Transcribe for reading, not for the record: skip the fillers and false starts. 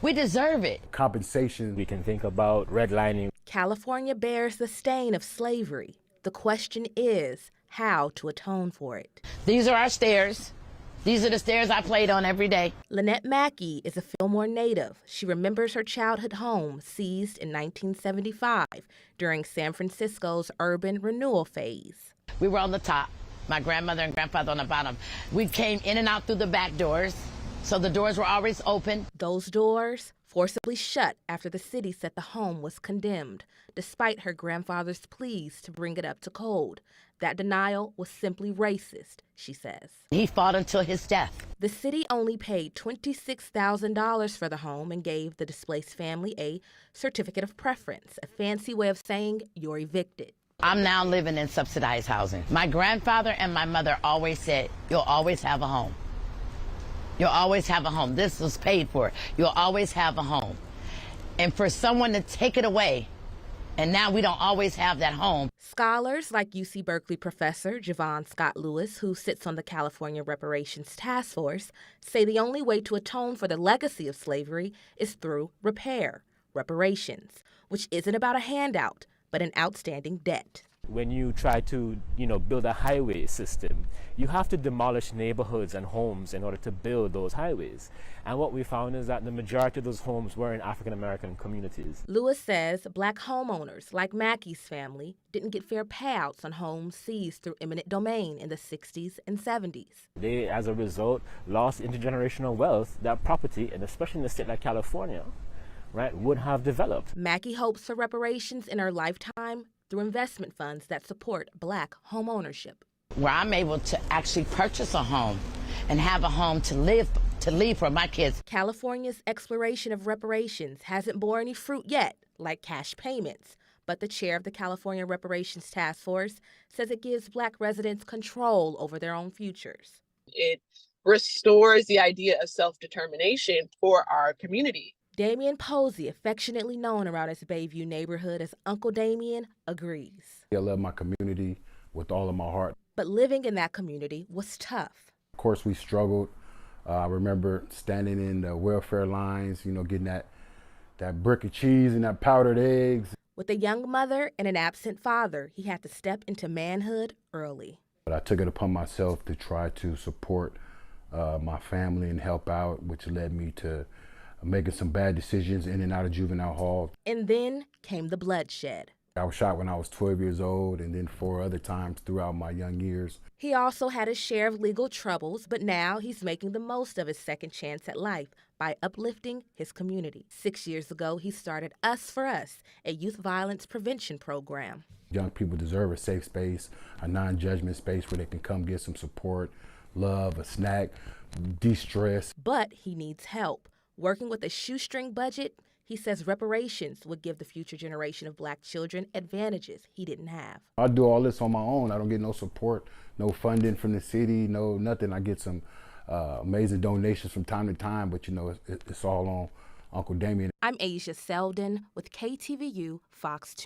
We deserve it. Compensation. We can think about redlining. California bears the stain of slavery. The question is how to atone for it. These are our stairs. These are the stairs I played on every day. Lynette Mackey is a Fillmore native. She remembers her childhood home seized in 1975 during San Francisco's urban renewal phase. We were on the top, my grandmother and grandfather on the bottom. We came in and out through the back doors, so the doors were always open. Those doors forcibly shut after the city said the home was condemned, despite her grandfather's pleas to bring it up to code. That denial was simply racist, she says. He fought until his death. The city only paid $26,000 for the home and gave the displaced family a certificate of preference, a fancy way of saying you're evicted. I'm now living in subsidized housing. My grandfather and my mother always said, you'll always have a home. You'll always have a home. This was paid for. You'll always have a home. And for someone to take it away, and now we don't always have that home. Scholars like UC Berkeley professor Javon Scott Lewis, who sits on the California Reparations Task Force, say the only way to atone for the legacy of slavery is through reparations, which isn't about a handout, but an outstanding debt. When you try to, build a highway system, you have to demolish neighborhoods and homes in order to build those highways. And what we found is that the majority of those homes were in African American communities. Lewis says Black homeowners, like Mackey's family, didn't get fair payouts on homes seized through eminent domain in the 60s and 70s. They, as a result, lost intergenerational wealth that property, and especially in a state like California, right, would have developed. Mackey hopes for reparations in her lifetime through investment funds that support Black home ownership. Where I'm able to actually purchase a home and have a home to leave for my kids. California's exploration of reparations hasn't borne any fruit yet, like cash payments. But the chair of the California Reparations Task Force says it gives Black residents control over their own futures. It restores the idea of self-determination for our community. Damian Posey, affectionately known around his Bayview neighborhood as Uncle Damien, agrees. I love my community with all of my heart. But living in that community was tough. Of course, we struggled. I remember standing in the welfare lines, getting that brick of cheese and that powdered eggs. With a young mother and an absent father, he had to step into manhood early. But I took it upon myself to try to support my family and help out, which led me to making some bad decisions in and out of juvenile hall. And then came the bloodshed. I was shot when I was 12 years old, and then 4 other times throughout my young years. He also had his share of legal troubles, but now he's making the most of his second chance at life by uplifting his community. 6 years ago, he started Us for Us, a youth violence prevention program. Young people deserve a safe space, a non-judgment space where they can come get some support, love, a snack, de-stress. But he needs help. Working with a shoestring budget, he says reparations would give the future generation of Black children advantages he didn't have. I do all this on my own. I don't get no support, no funding from the city, no nothing. I get some amazing donations from time to time, but it's all on Uncle Damien. I'm Asia Selden with KTVU Fox 2.